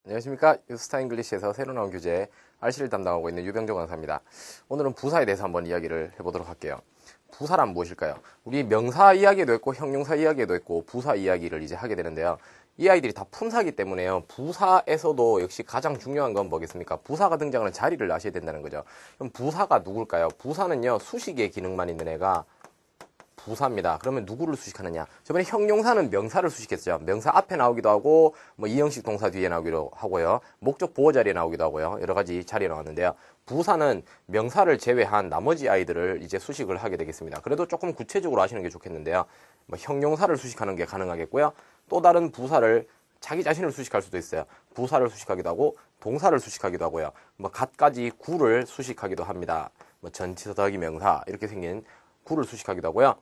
안녕하십니까. 유스타 잉글리시에서 새로 나온 교재 RC를 담당하고 있는 유병조 강사입니다. 오늘은 부사에 대해서 한번 이야기를 해보도록 할게요. 부사란 무엇일까요? 우리 명사 이야기도 있고 형용사 이야기도 있고 부사 이야기를 이제 하게 되는데요. 이 아이들이 다 품사기 때문에요. 부사에서도 역시 가장 중요한 건 뭐겠습니까? 부사가 등장하는 자리를 아셔야 된다는 거죠. 그럼 부사가 누굴까요? 부사는요, 수식의 기능만 있는 애가 부사입니다. 그러면 누구를 수식하느냐? 저번에 형용사는 명사를 수식했죠. 명사 앞에 나오기도 하고, 뭐 이형식 동사 뒤에 나오기도 하고요. 목적 보호 자리에 나오기도 하고요. 여러 가지 자리에 나왔는데요. 부사는 명사를 제외한 나머지 아이들을 이제 수식을 하게 되겠습니다. 그래도 조금 구체적으로 하시는 게 좋겠는데요. 뭐 형용사를 수식하는 게 가능하겠고요. 또 다른 부사를 자기 자신을 수식할 수도 있어요. 부사를 수식하기도 하고, 동사를 수식하기도 하고요. 뭐 갖가지 구를 수식하기도 합니다. 뭐 전치사 더하기 명사 이렇게 생긴 구를 수식하기도 하고요.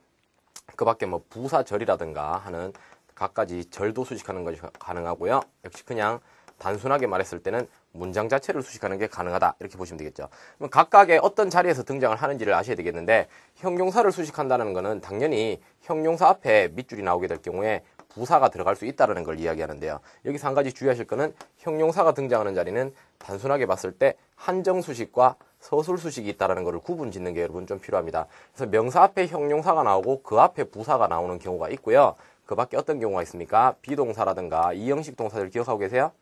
그 밖에 뭐 부사절이라든가 하는 갖가지 절도 수식하는 것이 가능하고요. 역시 그냥 단순하게 말했을 때는 문장 자체를 수식하는 게 가능하다 이렇게 보시면 되겠죠. 그럼 각각의 어떤 자리에서 등장을 하는지를 아셔야 되겠는데, 형용사를 수식한다는 것은 당연히 형용사 앞에 밑줄이 나오게 될 경우에 부사가 들어갈 수 있다는 걸 이야기하는데요. 여기서 한 가지 주의하실 거는 형용사가 등장하는 자리는 단순하게 봤을 때 한정수식과 서술수식이 있다는 것을 구분 짓는 게 여러분 좀 필요합니다. 그래서 명사 앞에 형용사가 나오고 그 앞에 부사가 나오는 경우가 있고요. 그 밖에 어떤 경우가 있습니까? 비동사라든가 이형식 동사들 기억하고 계세요?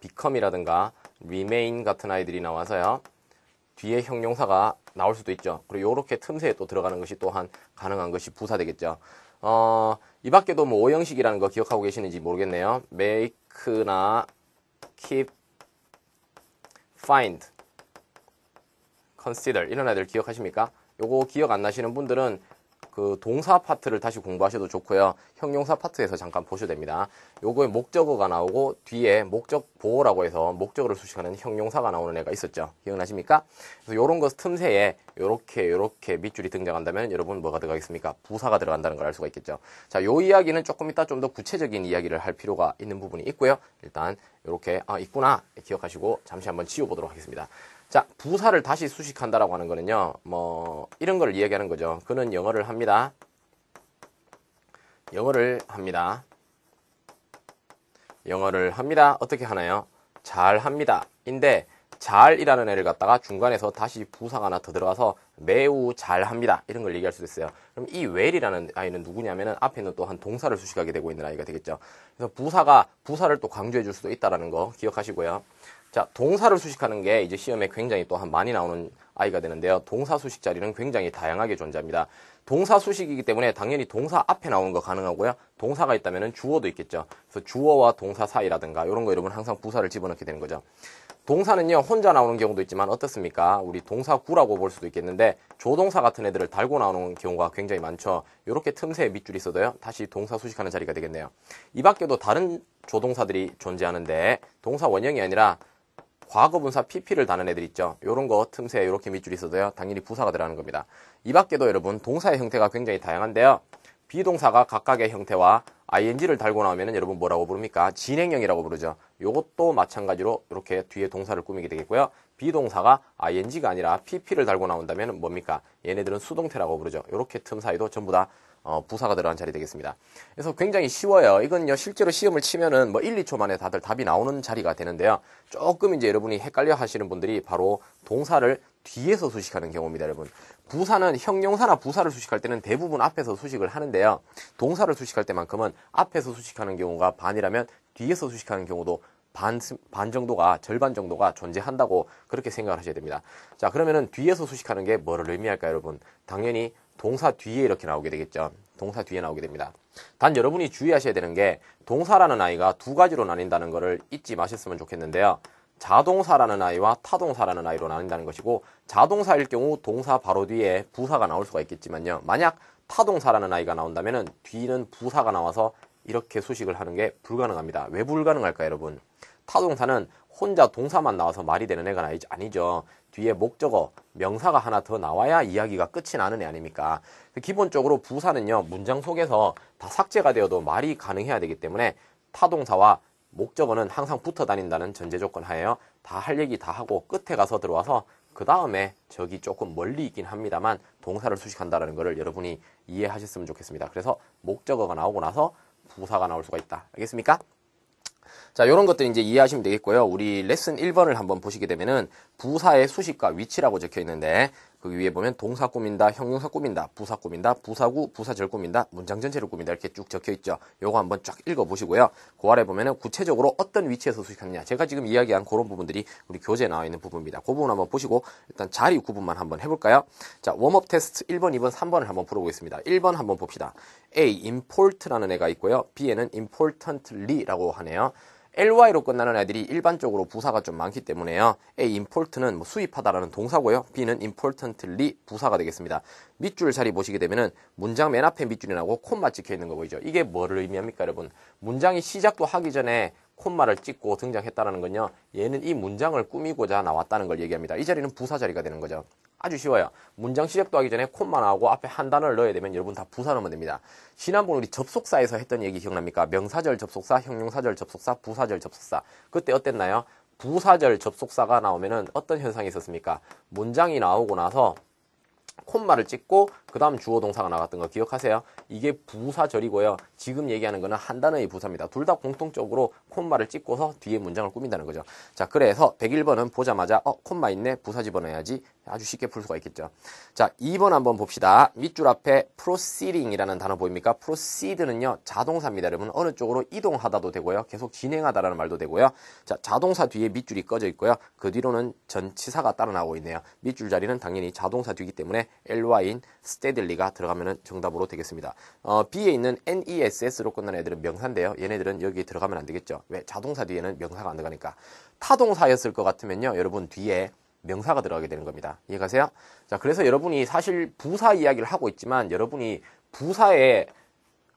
become이라든가 remain 같은 아이들이 나와서요. 뒤에 형용사가 나올 수도 있죠. 그리고 이렇게 틈새에 또 들어가는 것이 또한 가능한 것이 부사 되겠죠. 이 밖에도 뭐 오형식이라는 거 기억하고 계시는지 모르겠네요. make나 keep, find, consider 이런 아이들 기억하십니까? 요거 기억 안 나시는 분들은 그 동사 파트를 다시 공부하셔도 좋고요. 형용사 파트에서 잠깐 보셔도 됩니다. 요거에 목적어가 나오고 뒤에 목적 보호라고 해서 목적어를 수식하는 형용사가 나오는 애가 있었죠. 기억나십니까? 그래서 요런 거 틈새에 요렇게 밑줄이 등장한다면 여러분 뭐가 들어가겠습니까? 부사가 들어간다는 걸 알 수가 있겠죠. 자, 요 이야기는 조금 이따 좀 더 구체적인 이야기를 할 필요가 있는 부분이 있고요. 일단 요렇게 있구나 기억하시고 잠시 한번 지워보도록 하겠습니다. 자, 부사를 다시 수식한다라고 하는 거는요, 뭐 이런 걸 이야기하는 거죠. 그는 영어를 합니다. 영어를 합니다. 영어를 합니다. 어떻게 하나요? 잘 합니다. 인데 잘이라는 애를 갖다가 중간에서 다시 부사가 하나 더 들어가서 매우 잘합니다. 이런 걸 얘기할 수도 있어요. 그럼 이 well이라는 아이는 누구냐면은 앞에는 또 한 동사를 수식하게 되고 있는 아이가 되겠죠. 그래서 부사가 부사를 또 강조해 줄 수도 있다라는 거 기억하시고요. 자, 동사를 수식하는 게 이제 시험에 굉장히 또한 많이 나오는 아이가 되는데요. 동사 수식 자리는 굉장히 다양하게 존재합니다. 동사 수식이기 때문에 당연히 동사 앞에 나오는 거 가능하고요. 동사가 있다면 주어도 있겠죠. 그래서 주어와 동사 사이라든가 이런 거 여러분 항상 부사를 집어넣게 되는 거죠. 동사는요, 혼자 나오는 경우도 있지만 어떻습니까? 우리 동사구라고 볼 수도 있겠는데 조동사 같은 애들을 달고 나오는 경우가 굉장히 많죠. 이렇게 틈새에 밑줄이 있어도요, 다시 동사 수식하는 자리가 되겠네요. 이 밖에도 다른 조동사들이 존재하는데 동사 원형이 아니라 과거분사 PP를 다는 애들 있죠. 요런 거 틈새에 이렇게 밑줄이 있어도요, 당연히 부사가 들어가는 겁니다. 이 밖에도 여러분 동사의 형태가 굉장히 다양한데요. 비동사가 각각의 형태와 ing를 달고 나오면은 여러분 뭐라고 부릅니까? 진행형이라고 부르죠. 요것도 마찬가지로 이렇게 뒤에 동사를 꾸미게 되겠고요. 비동사가 ing가 아니라 pp를 달고 나온다면 뭡니까? 얘네들은 수동태라고 부르죠. 요렇게 틈 사이도 전부 다 부사가 들어간 자리 되겠습니다. 그래서 굉장히 쉬워요. 이건요, 실제로 시험을 치면은 뭐 1, 2초 만에 다들 답이 나오는 자리가 되는데요. 조금 이제 여러분이 헷갈려 하시는 분들이 바로 동사를 뒤에서 수식하는 경우입니다, 여러분. 부사는 형용사나 부사를 수식할 때는 대부분 앞에서 수식을 하는데요. 동사를 수식할 때만큼은 앞에서 수식하는 경우가 반이라면 뒤에서 수식하는 경우도 반 정도가, 절반 정도가 존재한다고 그렇게 생각을 하셔야 됩니다. 자, 그러면은 뒤에서 수식하는 게 뭐를 의미할까요, 여러분? 당연히 동사 뒤에 이렇게 나오게 되겠죠. 동사 뒤에 나오게 됩니다. 단 여러분이 주의하셔야 되는 게 동사라는 아이가 두 가지로 나뉜다는 것을 잊지 마셨으면 좋겠는데요. 자동사라는 아이와 타동사라는 아이로 나뉜다는 것이고, 자동사일 경우 동사 바로 뒤에 부사가 나올 수가 있겠지만요. 만약 타동사라는 아이가 나온다면은 뒤는 부사가 나와서 이렇게 수식을 하는 게 불가능합니다. 왜 불가능할까요, 여러분? 타동사는 혼자 동사만 나와서 말이 되는 애가 아니죠. 뒤에 목적어, 명사가 하나 더 나와야 이야기가 끝이 나는 애 아닙니까? 기본적으로 부사는요, 문장 속에서 다 삭제가 되어도 말이 가능해야 되기 때문에 타동사와 목적어는 항상 붙어 다닌다는 전제 조건 하에요. 다 할 얘기 다 하고 끝에 가서 들어와서 그 다음에 저기 조금 멀리 있긴 합니다만 동사를 수식한다는 것을 여러분이 이해하셨으면 좋겠습니다. 그래서 목적어가 나오고 나서 부사가 나올 수가 있다. 알겠습니까? 자, 요런 것들 이제 이해하시면 되겠고요. 우리 레슨 1번을 한번 보시게 되면은 부사의 수식과 위치라고 적혀 있는데 그 위에 보면 동사 꾸민다, 형용사 꾸민다, 부사 꾸민다, 부사구, 부사절 꾸민다, 문장 전체를 꾸민다 이렇게 쭉 적혀 있죠. 요거 한번 쫙 읽어보시고요. 그 아래 보면은 구체적으로 어떤 위치에서 수식하느냐. 제가 지금 이야기한 그런 부분들이 우리 교재에 나와 있는 부분입니다. 그 부분 한번 보시고 일단 자리 구분만 한번 해볼까요? 자, 웜업 테스트 1번, 2번, 3번을 한번 풀어보겠습니다. 1번 한번 봅시다. A, import라는 애가 있고요. B에는 importantly라고 하네요. ly로 끝나는 애들이 일반적으로 부사가 좀 많기 때문에요. A, import는 뭐 수입하다라는 동사고요. B는 importantly 부사가 되겠습니다. 밑줄 자리 보시게 되면은 문장 맨 앞에 밑줄이 나고 콤마 찍혀 있는 거 보이죠? 이게 뭐를 의미합니까, 여러분? 문장이 시작도 하기 전에 콤마를 찍고 등장했다는 건요. 얘는 이 문장을 꾸미고자 나왔다는 걸 얘기합니다. 이 자리는 부사 자리가 되는 거죠. 아주 쉬워요. 문장 시작도 하기 전에 콤마 나오고 앞에 한 단어를 넣어야 되면 여러분 다 부사 넣으면 됩니다. 지난번 우리 접속사에서 했던 얘기 기억납니까? 명사절 접속사, 형용사절 접속사, 부사절 접속사. 그때 어땠나요? 부사절 접속사가 나오면은 어떤 현상이 있었습니까? 문장이 나오고 나서 콤마를 찍고 그 다음 주어 동사가 나갔던 거 기억하세요? 이게 부사절이고요. 지금 얘기하는 거는 한 단어의 부사입니다. 둘 다 공통적으로 콤마를 찍고서 뒤에 문장을 꾸민다는 거죠. 자, 그래서 101번은 보자마자 콤마 있네, 부사 집어넣어야지. 아주 쉽게 풀 수가 있겠죠. 자, 2번 한번 봅시다. 밑줄 앞에 proceeding이라는 단어 보입니까? proceed는요, 자동사입니다. 여러분 어느 쪽으로 이동하다도 되고요. 계속 진행하다라는 말도 되고요. 자, 자동사 뒤에 밑줄이 꺼져 있고요. 그 뒤로는 전치사가 따라 나오고 있네요. 밑줄 자리는 당연히 자동사 뒤이기 때문에 ly인 steadily,가 들어가면 정답으로 되겠습니다. B에 있는 ness로 끝나는 애들은 명사인데요. 얘네들은 여기 들어가면 안 되겠죠. 왜? 자동사 뒤에는 명사가 안 들어가니까. 타동사였을 것 같으면요, 여러분 뒤에 명사가 들어가게 되는 겁니다. 이해가세요? 자, 그래서 여러분이 사실 부사 이야기를 하고 있지만 여러분이 부사에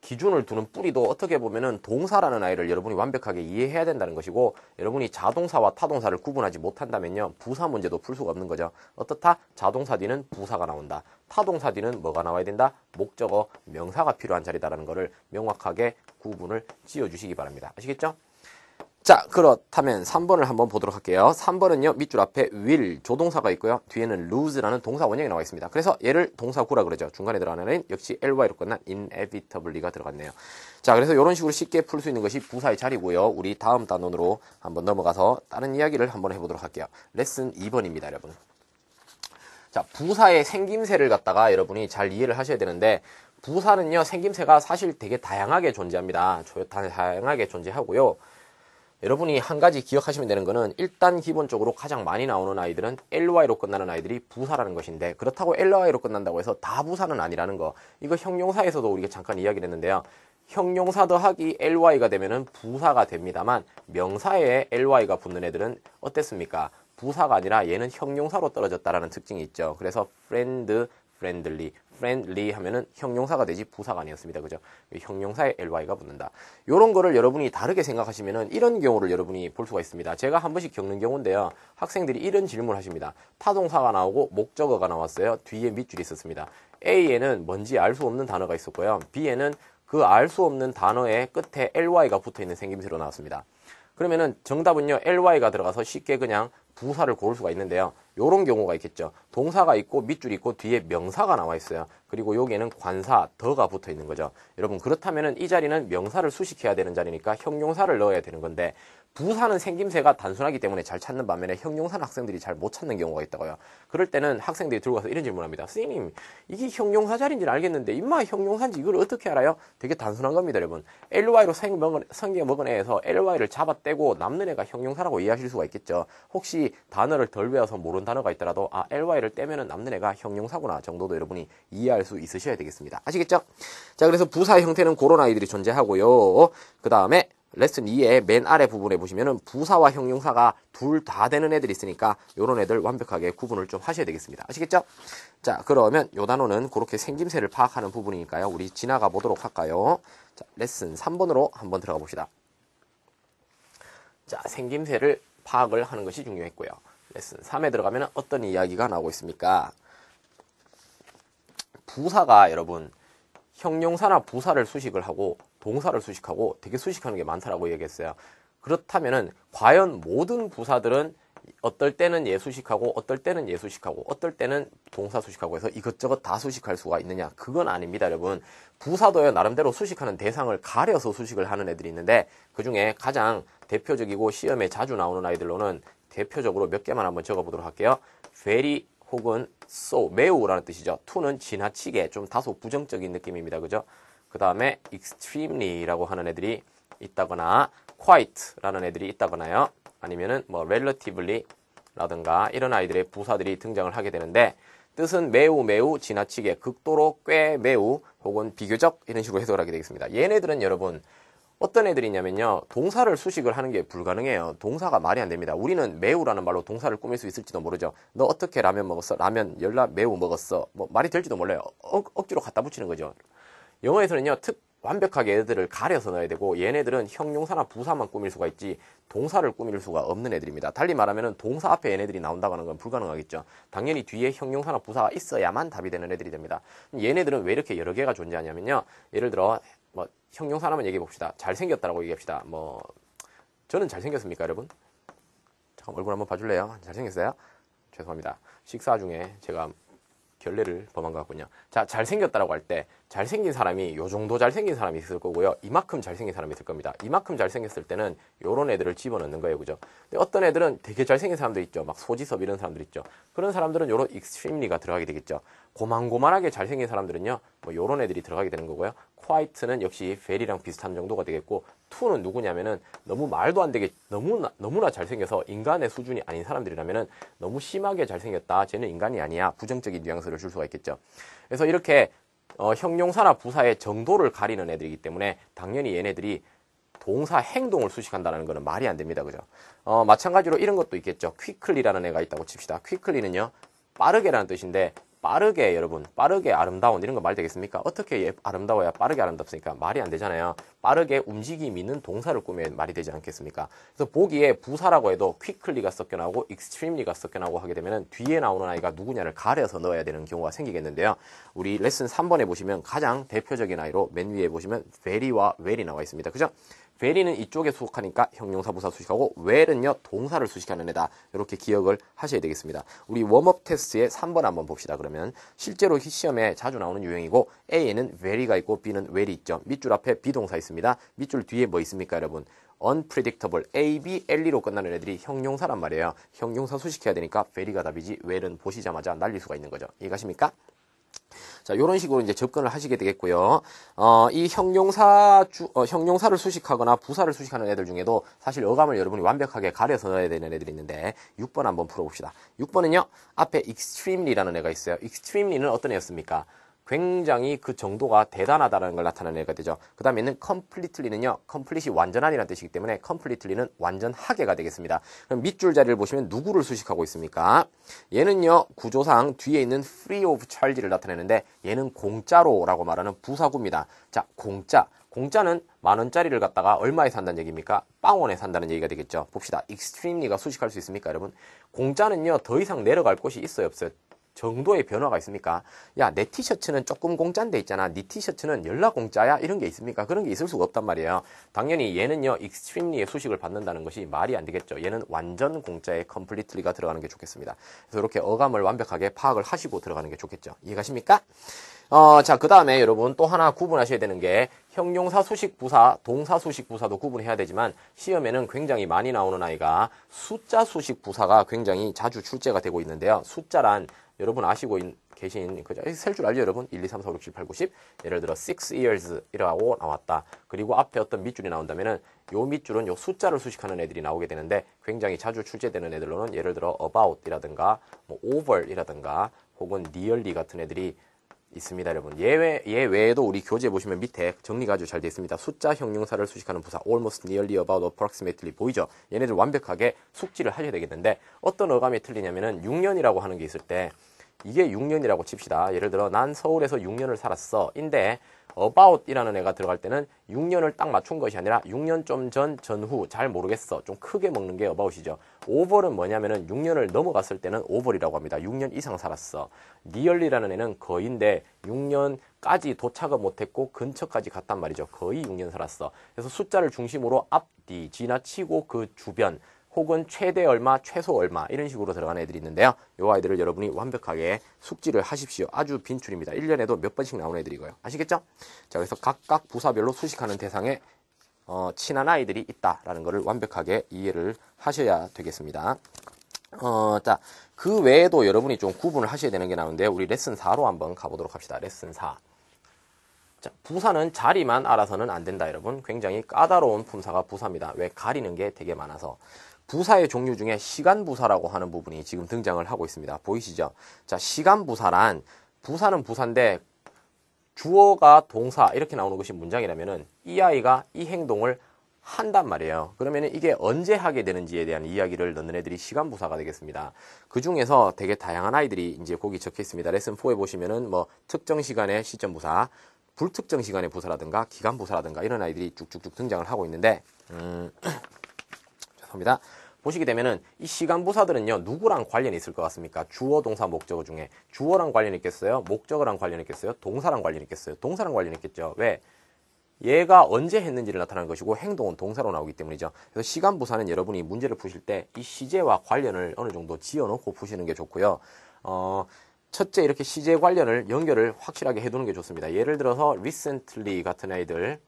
기준을 두는 뿌리도 어떻게 보면은 동사라는 아이를 여러분이 완벽하게 이해해야 된다는 것이고, 여러분이 자동사와 타동사를 구분하지 못한다면요, 부사 문제도 풀 수가 없는 거죠. 어떻다? 자동사 뒤는 부사가 나온다. 타동사 뒤는 뭐가 나와야 된다? 목적어, 명사가 필요한 자리다라는 것을 명확하게 구분을 지어주시기 바랍니다. 아시겠죠? 자, 그렇다면 3번을 한번 보도록 할게요. 3번은요, 밑줄 앞에 will, 조동사가 있고요. 뒤에는 lose라는 동사 원형이 나와 있습니다. 그래서 얘를 동사구라 그러죠. 중간에 들어가는 역시 ly로 끝난 inevitably가 들어갔네요. 자, 그래서 이런 식으로 쉽게 풀 수 있는 것이 부사의 자리고요. 우리 다음 단원으로 한번 넘어가서 다른 이야기를 한번 해보도록 할게요. 레슨 2번입니다, 여러분. 자, 부사의 생김새를 갖다가 여러분이 잘 이해를 하셔야 되는데, 부사는요, 생김새가 사실 되게 다양하게 존재합니다. 다양하게 존재하고요. 여러분이 한 가지 기억하시면 되는 거는, 일단 기본적으로 가장 많이 나오는 아이들은 ly로 끝나는 아이들이 부사라는 것인데, 그렇다고 ly로 끝난다고 해서 다 부사는 아니라는 거. 이거 형용사에서도 우리가 잠깐 이야기를 했는데요. 형용사 더하기 ly가 되면은 부사가 됩니다만, 명사에 ly가 붙는 애들은 어땠습니까? 부사가 아니라 얘는 형용사로 떨어졌다라는 특징이 있죠. 그래서 friend, friendly 하면은 형용사가 되지 부사가 아니었습니다. 그죠? 형용사에 ly가 붙는다. 요런 거를 여러분이 다르게 생각하시면은 이런 경우를 여러분이 볼 수가 있습니다. 제가 한 번씩 겪는 경우인데요. 학생들이 이런 질문을 하십니다. 타동사가 나오고 목적어가 나왔어요. 뒤에 밑줄이 있었습니다. A에는 뭔지 알 수 없는 단어가 있었고요. B에는 그 알 수 없는 단어의 끝에 ly가 붙어 있는 생김새로 나왔습니다. 그러면은 정답은요, ly가 들어가서 쉽게 그냥 부사를 고를 수가 있는데요. 요런 경우가 있겠죠. 동사가 있고 밑줄이 있고 뒤에 명사가 나와 있어요. 그리고 여기에는 관사, 더가 붙어 있는 거죠. 여러분, 그렇다면은 이 자리는 명사를 수식해야 되는 자리니까 형용사를 넣어야 되는 건데, 부사는 생김새가 단순하기 때문에 잘 찾는 반면에 형용사는 학생들이 잘 못 찾는 경우가 있다고요. 그럴 때는 학생들이 들고 가서 이런 질문합니다. 선생님, 이게 형용사 자리인지는 알겠는데 임마 형용사인지 이걸 어떻게 알아요? 되게 단순한 겁니다, 여러분. ly로 성경 먹은 애에서 ly를 잡아떼고 남는 애가 형용사라고 이해하실 수가 있겠죠. 혹시 단어를 덜 배워서 모르는 단어가 있더라도 ly를 떼면은 남는 애가 형용사구나 정도도 여러분이 이해할 수 있으셔야 되겠습니다. 아시겠죠? 자, 그래서 부사 형태는 그런 아이들이 존재하고요. 그 다음에 레슨 2의 맨 아래 부분에 보시면은 부사와 형용사가 둘 다 되는 애들이 있으니까 요런 애들 완벽하게 구분을 좀 하셔야 되겠습니다. 아시겠죠? 자, 그러면 요 단어는 그렇게 생김새를 파악하는 부분이니까요. 우리 지나가 보도록 할까요? 자, 레슨 3번으로 한번 들어가 봅시다. 자, 생김새를 파악을 하는 것이 중요했고요. 레슨 3에 들어가면 어떤 이야기가 나오고 있습니까? 부사가 여러분 형용사나 부사를 수식을 하고 동사를 수식하고 되게 수식하는 게 많다라고 얘기했어요. 그렇다면은 과연 모든 부사들은 어떨 때는 예 수식하고 어떨 때는 예 수식하고 어떨 때는 동사 수식하고 해서 이것저것 다 수식할 수가 있느냐? 그건 아닙니다, 여러분. 부사도요, 나름대로 수식하는 대상을 가려서 수식을 하는 애들이 있는데, 그 중에 가장 대표적이고 시험에 자주 나오는 아이들로는 대표적으로 몇 개만 한번 적어보도록 할게요. very 혹은 so, 매우라는 뜻이죠. to는 지나치게, 좀 다소 부정적인 느낌입니다. 그죠? 그 다음에 extremely라고 하는 애들이 있다거나 quite라는 애들이 있다거나요. 아니면은 뭐 relatively 라든가 이런 아이들의 부사들이 등장을 하게 되는데, 뜻은 매우 매우 지나치게, 극도로, 꽤, 매우 혹은 비교적 이런 식으로 해석을 하게 되겠습니다. 얘네들은 여러분 어떤 애들이냐면요, 동사를 수식을 하는 게 불가능해요. 동사가 말이 안 됩니다. 우리는 매우라는 말로 동사를 꾸밀 수 있을지도 모르죠. 너 어떻게 라면 먹었어? 라면 열라 매우 먹었어. 뭐 말이 될지도 몰라요. 억지로 갖다 붙이는 거죠. 영어에서는요, 완벽하게 애들을 가려서 넣어야 되고, 얘네들은 형용사나 부사만 꾸밀 수가 있지 동사를 꾸밀 수가 없는 애들입니다. 달리 말하면 동사 앞에 얘네들이 나온다고 하는 건 불가능하겠죠. 당연히 뒤에 형용사나 부사가 있어야만 답이 되는 애들이 됩니다. 얘네들은 왜 이렇게 여러 개가 존재하냐면요, 예를 들어 뭐 형용사 하나만 얘기해 봅시다. 잘생겼다라고 얘기합시다. 뭐 저는 잘생겼습니까, 여러분? 잠깐 얼굴 한번 봐줄래요? 잘생겼어요? 죄송합니다. 식사 중에 제가 결례를 범한 것 같군요. 자, 잘생겼다라고 할 때 잘생긴 사람이 요 정도 잘생긴 사람이 있을 거고요. 이만큼 잘생긴 사람이 있을 겁니다. 이만큼 잘생겼을 때는 요런 애들을 집어넣는 거예요. 그죠? 근데 어떤 애들은 되게 잘생긴 사람들 있죠. 막 소지섭 이런 사람들 있죠. 그런 사람들은 요런 extremely가 들어가게 되겠죠. 고만고만하게 잘생긴 사람들은요, 뭐 요런 애들이 들어가게 되는 거고요. quite는 역시 very랑 비슷한 정도가 되겠고, to는 누구냐면은 너무 말도 안 되게 너무나 잘생겨서 인간의 수준이 아닌 사람들이라면은 너무 심하게 잘생겼다, 쟤는 인간이 아니야, 부정적인 뉘앙스를 줄 수가 있겠죠. 그래서 이렇게 형용사나 부사의 정도를 가리는 애들이기 때문에 당연히 얘네들이 동사 행동을 수식한다는 것은 말이 안 됩니다. 그죠? 마찬가지로 이런 것도 있겠죠. quickly라는 애가 있다고 칩시다. quickly는요, 빠르게라는 뜻인데, 빠르게, 여러분, 빠르게 아름다운 이런 거 말 되겠습니까? 어떻게 아름다워야 빠르게 아름답습니까? 말이 안 되잖아요. 빠르게 움직임 있는 동사를 꾸미면 말이 되지 않겠습니까? 그래서 보기에 부사라고 해도 quickly가 섞여 나오고 extremely가 섞여 나오고 하게 되면 뒤에 나오는 아이가 누구냐를 가려서 넣어야 되는 경우가 생기겠는데요. 우리 레슨 3번에 보시면 가장 대표적인 아이로 맨 위에 보시면 very와 well이 나와 있습니다. 그죠? very는 이쪽에 수식하니까 형용사 부사 수식하고, well은요 동사를 수식하는 애다. 이렇게 기억을 하셔야 되겠습니다. 우리 웜업 테스트의 3번 한번 봅시다. 그러면 실제로 시험에 자주 나오는 유형이고, A에는 very가 있고 B는 well이 있죠. 밑줄 앞에 비동사 있습니다. 밑줄 뒤에 뭐 있습니까, 여러분? unpredictable, A, B, L로 끝나는 애들이 형용사란 말이에요. 형용사 수식해야 되니까 very가 답이지 well은 보시자마자 날릴 수가 있는 거죠. 이해가십니까? 자, 이런 식으로 이제 접근을 하시게 되겠고요. 이 형용사를 수식하거나 부사를 수식하는 애들 중에도 사실 어감을 여러분이 완벽하게 가려서 넣어야 되는 애들이 있는데, 6번 한번 풀어봅시다. 6번은요, 앞에 extremely라는 애가 있어요. extremely는 어떤 애였습니까? 굉장히 그 정도가 대단하다는 걸 나타내는 애가 되죠. 그 다음에는 completely는요, complete이 완전한이라는 뜻이기 때문에 completely는 완전하게가 되겠습니다. 그럼 밑줄 자리를 보시면 누구를 수식하고 있습니까? 얘는요, 구조상 뒤에 있는 free of charge를 나타내는데, 얘는 공짜로라고 말하는 부사구입니다. 자, 공짜는 10,000원짜리를 갖다가 얼마에 산다는 얘기입니까? 빵원에 산다는 얘기가 되겠죠. 봅시다. extremely가 수식할 수 있습니까, 여러분? 공짜는요, 더 이상 내려갈 곳이 있어요, 없어요? 정도의 변화가 있습니까? 야, 내 티셔츠는 조금 공짜인데 있잖아. 네 티셔츠는 열라 공짜야? 이런 게 있습니까? 그런 게 있을 수가 없단 말이에요. 당연히 얘는요, extremely의 수식을 받는다는 것이 말이 안 되겠죠. 얘는 완전 공짜에 completely가 들어가는 게 좋겠습니다. 그래서 이렇게 어감을 완벽하게 파악을 하시고 들어가는 게 좋겠죠. 이해가십니까? 자, 그 다음에 여러분 또 하나 구분하셔야 되는 게, 형용사 수식 부사, 동사 수식 부사도 구분해야 되지만, 시험에는 굉장히 많이 나오는 아이가 숫자 수식 부사가 굉장히 자주 출제가 되고 있는데요. 숫자란 여러분 아시고 계신, 그죠? 셀 줄 알죠, 여러분? 1, 2, 3, 4, 5, 6, 7, 8, 9, 10. 예를 들어 6 years 이라고 나왔다. 그리고 앞에 어떤 밑줄이 나온다면은 요 밑줄은 요 숫자를 수식하는 애들이 나오게 되는데, 굉장히 자주 출제되는 애들로는 예를 들어 about이라든가 뭐 over이라든가 혹은 nearly 같은 애들이 있습니다, 여러분. 얘 외에도 우리 교재 보시면 밑에 정리가 아주 잘 되어 있습니다. 숫자 형용사를 수식하는 부사, almost, nearly, about, approximately 보이죠? 얘네들 완벽하게 숙지를 하셔야 되겠는데, 어떤 어감이 틀리냐면은 6년이라고 하는 게 있을 때, 이게 6년이라고 칩시다. 예를 들어 난 서울에서 6년을 살았어 인데, about이라는 애가 들어갈 때는 6년을 딱 맞춘 것이 아니라 6년 좀 전, 전후, 잘 모르겠어. 좀 크게 먹는 게 about이죠. over는 뭐냐면은 6년을 넘어갔을 때는 over이라고 합니다. 6년 이상 살았어. nearly라는 애는 거의인데 6년까지 도착은 못했고 근처까지 갔단 말이죠. 거의 6년 살았어. 그래서 숫자를 중심으로 앞뒤, 지나치고 그 주변, 혹은 최대 얼마, 최소 얼마 이런 식으로 들어가는 애들이 있는데요. 이 아이들을 여러분이 완벽하게 숙지를 하십시오. 아주 빈출입니다. 1년에도 몇 번씩 나오는 애들이고요. 아시겠죠? 자, 그래서 각각 부사별로 수식하는 대상에 친한 아이들이 있다라는 것을 완벽하게 이해를 하셔야 되겠습니다. 자, 그 외에도 여러분이 좀 구분을 하셔야 되는 게 나오는데요. 우리 레슨 4로 한번 가보도록 합시다. 레슨 4. 자, 부사는 자리만 알아서는 안 된다, 여러분. 굉장히 까다로운 품사가 부사입니다. 왜? 가리는 게 되게 많아서. 부사의 종류 중에 시간부사라고 하는 부분이 지금 등장을 하고 있습니다. 보이시죠? 자, 시간부사란 부사는 부사인데 주어가 동사 이렇게 나오는 것이 문장이라면은 이 아이가 이 행동을 한단 말이에요. 그러면은 이게 언제 하게 되는지에 대한 이야기를 넣는 애들이 시간부사가 되겠습니다. 그 중에서 되게 다양한 아이들이 이제 거기 적혀 있습니다. 레슨 4에 보시면은 뭐 특정 시간의 시점부사, 불특정 시간의 부사라든가 기간부사라든가 이런 아이들이 쭉쭉쭉 등장을 하고 있는데 죄송합니다. 보시게 되면은 이 시간부사들은요 누구랑 관련이 있을 것 같습니까? 주어, 동사, 목적어 중에 주어랑 관련이 있겠어요? 목적어랑 관련이 있겠어요? 동사랑 관련이 있겠어요? 동사랑 관련이 있겠죠. 왜? 얘가 언제 했는지를 나타내는 것이고 행동은 동사로 나오기 때문이죠. 그래서 시간부사는 여러분이 문제를 푸실 때 이 시제와 관련을 어느 정도 지어놓고 푸시는 게 좋고요. 첫째 이렇게 시제 관련을 연결을 확실하게 해두는 게 좋습니다. 예를 들어서 recently 같은 아이들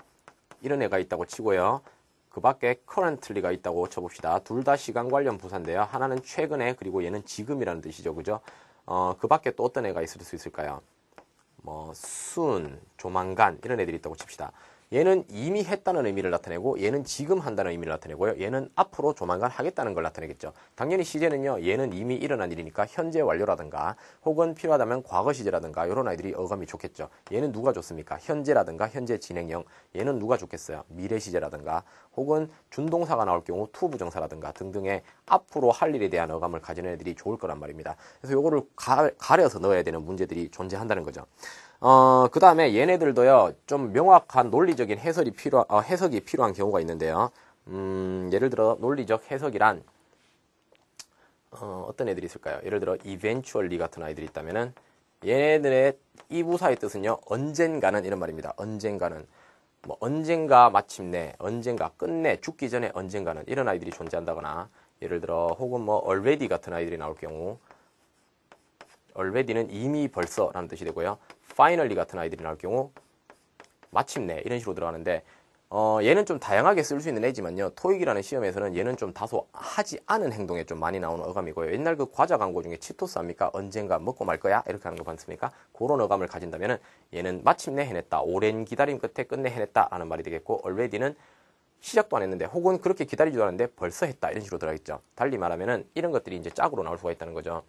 이런 애가 있다고 치고요. 그 밖에 currently가 있다고 쳐봅시다. 둘 다 시간 관련 부사인데요. 하나는 최근에 그리고 얘는 지금이라는 뜻이죠. 그죠? 그 밖에 또 어떤 애가 있을 수 있을까요? 뭐 soon, 조만간 이런 애들이 있다고 칩시다. 얘는 이미 했다는 의미를 나타내고 얘는 지금 한다는 의미를 나타내고요. 얘는 앞으로 조만간 하겠다는 걸 나타내겠죠. 당연히 시제는요. 얘는 이미 일어난 일이니까 현재 완료라든가 혹은 필요하다면 과거 시제라든가 이런 아이들이 어감이 좋겠죠. 얘는 누가 좋습니까? 현재라든가 현재 진행형. 얘는 누가 좋겠어요? 미래 시제라든가 혹은 준동사가 나올 경우 to 부정사라든가 등등의 앞으로 할 일에 대한 어감을 가지는 애들이 좋을 거란 말입니다. 그래서 요거를 가려서 넣어야 되는 문제들이 존재한다는 거죠. 그 다음에 얘네들도요, 좀 명확한 논리적인 해석이 필요한 경우가 있는데요. 예를 들어, 논리적 해석이란, 어떤 애들이 있을까요? 예를 들어, eventually 같은 아이들이 있다면은, 얘네들의 이 부사의 뜻은요, 언젠가는 이런 말입니다. 언젠가는. 뭐, 언젠가 마침내, 언젠가 끝내, 죽기 전에 언젠가는 이런 아이들이 존재한다거나, 예를 들어, 혹은 뭐, already 같은 아이들이 나올 경우, already는 이미 벌써라는 뜻이 되고요. finally 같은 아이들이 나올 경우 마침내 이런 식으로 들어가는데 얘는 좀 다양하게 쓸 수 있는 애지만요. 토익이라는 시험에서는 얘는 좀 다소 하지 않은 행동에 좀 많이 나오는 어감이고요. 옛날 그 과자 광고 중에 치토스 합니까? 언젠가 먹고 말 거야? 이렇게 하는 거 봤습니까? 그런 어감을 가진다면은 얘는 마침내 해냈다. 오랜 기다림 끝에 끝내 해냈다 라는 말이 되겠고 already는 시작도 안 했는데 혹은 그렇게 기다리지도 않았는데 벌써 했다 이런 식으로 들어가겠죠. 달리 말하면은 이런 것들이 이제 짝으로 나올 수가 있다는 거죠.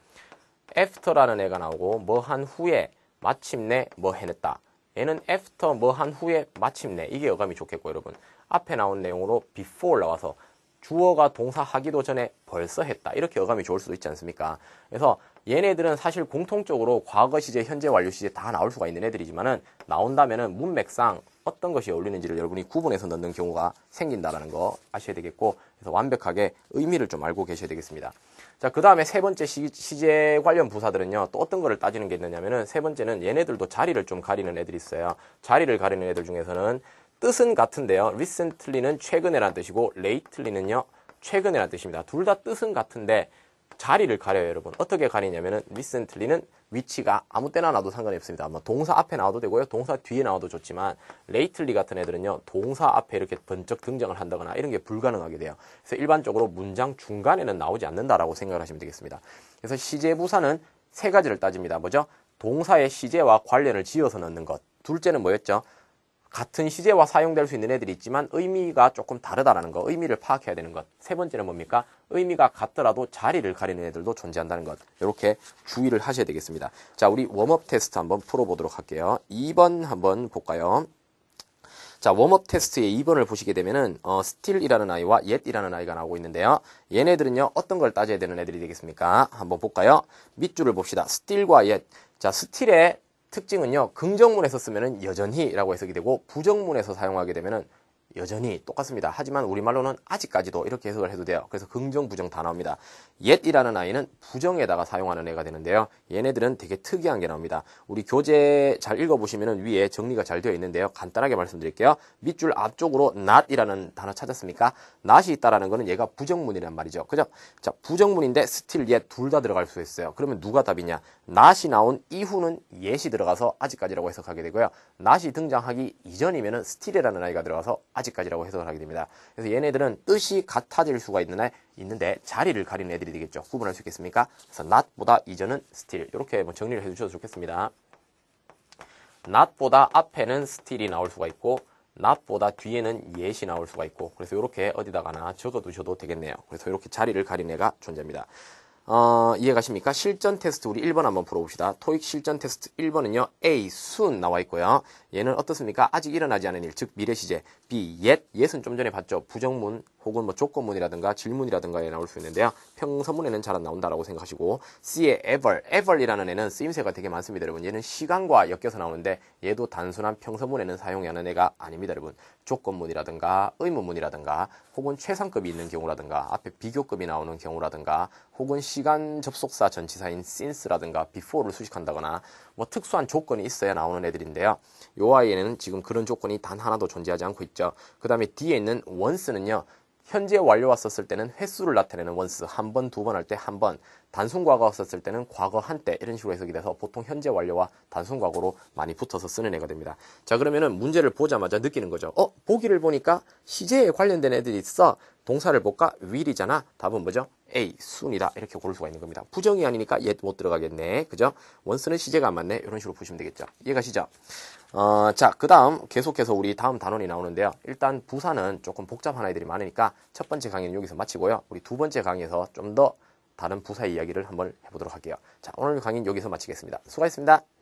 after라는 애가 나오고 뭐 한 후에 마침내 뭐 해냈다. 얘는 after 뭐 한 후에 마침내 이게 어감이 좋겠고 여러분 앞에 나온 내용으로 before 나와서 주어가 동사 하기도 전에 벌써 했다 이렇게 어감이 좋을 수도 있지 않습니까? 그래서 얘네들은 사실 공통적으로 과거 시제, 현재 완료 시제 다 나올 수가 있는 애들이지만은 나온다면은 문맥상 어떤 것이 어울리는지를 여러분이 구분해서 넣는 경우가 생긴다라는 거 아셔야 되겠고 그래서 완벽하게 의미를 좀 알고 계셔야 되겠습니다. 자, 그 다음에 세 번째 시제 관련 부사들은요, 또 어떤 거를 따지는 게 있느냐면은, 세 번째는 얘네들도 자리를 좀 가리는 애들이 있어요. 자리를 가리는 애들 중에서는 뜻은 같은데요. recently는 최근에라는 뜻이고, lately는요, 최근에라는 뜻입니다. 둘 다 뜻은 같은데, 자리를 가려요, 여러분. 어떻게 가리냐면은, recently는 위치가 아무 때나 놔도 상관이 없습니다. 뭐 동사 앞에 나와도 되고요. 동사 뒤에 나와도 좋지만 lately 같은 애들은요. 동사 앞에 이렇게 번쩍 등장을 한다거나 이런 게 불가능하게 돼요. 그래서 일반적으로 문장 중간에는 나오지 않는다라고 생각을 하시면 되겠습니다. 그래서 시제 부사는 세 가지를 따집니다. 뭐죠? 동사의 시제와 관련을 지어서 넣는 것. 둘째는 뭐였죠? 같은 시제와 사용될 수 있는 애들이 있지만 의미가 조금 다르다라는 거, 의미를 파악해야 되는 것. 세 번째는 뭡니까? 의미가 같더라도 자리를 가리는 애들도 존재한다는 것. 이렇게 주의를 하셔야 되겠습니다. 자, 우리 웜업 테스트 한번 풀어보도록 할게요. 2번 한번 볼까요? 자, 웜업 테스트의 2번을 보시게 되면은 still이라는 아이와 yet이라는 아이가 나오고 있는데요. 얘네들은요, 어떤 걸 따져야 되는 애들이 되겠습니까? 한번 볼까요? 밑줄을 봅시다. still과 yet. 자, still의 특징은요, 긍정문에서 쓰면은 여전히라고 해석이 되고 부정문에서 사용하게 되면은 여전히 똑같습니다. 하지만 우리말로는 아직까지도 이렇게 해석을 해도 돼요. 그래서 긍정, 부정 다 나옵니다. yet이라는 아이는 부정에다가 사용하는 애가 되는데요. 얘네들은 되게 특이한 게 나옵니다. 우리 교재 잘 읽어보시면 위에 정리가 잘 되어 있는데요. 간단하게 말씀드릴게요. 밑줄 앞쪽으로 not이라는 단어 찾았습니까? not이 있다라는 거는 얘가 부정문이란 말이죠. 그죠? 자, 부정문인데 still, yet 둘 다 들어갈 수 있어요. 그러면 누가 답이냐? not이 나온 이후는 yet이 들어가서 아직까지라고 해석하게 되고요. not이 등장하기 이전이면은 still이라는 아이가 들어가서 아직까지라고 해석을 하게 됩니다. 그래서 얘네들은 뜻이 같아질 수가 있는데 자리를 가리는 애들이 되겠죠. 구분할 수 있겠습니까? 그래서 not보다 이전은 still 이렇게 뭐 정리를 해주셔도 좋겠습니다. not보다 앞에는 still이 나올 수가 있고 not보다 뒤에는 yet이 나올 수가 있고 그래서 이렇게 어디다가나 적어두셔도 되겠네요. 그래서 이렇게 자리를 가린 애가 존재합니다. 이해가십니까? 실전 테스트 우리 1번 한번 풀어봅시다. 토익 실전 테스트 1번은요. A, soon 나와 있고요. 얘는 어떻습니까? 아직 일어나지 않은 일, 즉 미래 시제. B, yet은 좀 전에 봤죠. 부정문 혹은 뭐 조건문이라든가 질문이라든가에 나올 수 있는데요. 평서문에는 잘 안 나온다라고 생각하시고 C의 ever이라는 애는 쓰임새가 되게 많습니다, 여러분. 얘는 시간과 엮여서 나오는데 얘도 단순한 평서문에는 사용하는 애가 아닙니다, 여러분. 조건문이라든가 의문문이라든가 혹은 최상급이 있는 경우라든가 앞에 비교급이 나오는 경우라든가 혹은 시간 접속사 전치사인 since라든가 before를 수식한다거나 뭐 특수한 조건이 있어야 나오는 애들인데요. 요 아이에는 지금 그런 조건이 단 하나도 존재하지 않고 있죠. 그 다음에 뒤에 있는 once는요. 현재 완료가 썼을 때는 횟수를 나타내는 once, 한 번, 두 번 할 때 한 번, 단순 과거가 썼을 때는 과거 한때 이런 식으로 해석이 돼서 보통 현재 완료와 단순 과거로 많이 붙어서 쓰는 애가 됩니다. 자, 그러면은 문제를 보자마자 느끼는 거죠. 보기를 보니까 시제에 관련된 애들이 있어. 동사를 볼까? will이잖아. 답은 뭐죠? A, soon이다. 이렇게 고를 수가 있는 겁니다. 부정이 아니니까 yet 못 들어가겠네. 그죠? once는 시제가 안 맞네. 이런 식으로 보시면 되겠죠. 이해가시죠? 자, 그 다음 계속해서 우리 다음 단원이 나오는데요. 일단 부사는 조금 복잡한 아이들이 많으니까 첫 번째 강의는 여기서 마치고요. 우리 두 번째 강의에서 좀 더 다른 부사 이야기를 한번 해보도록 할게요. 자, 오늘 강의는 여기서 마치겠습니다. 수고하셨습니다.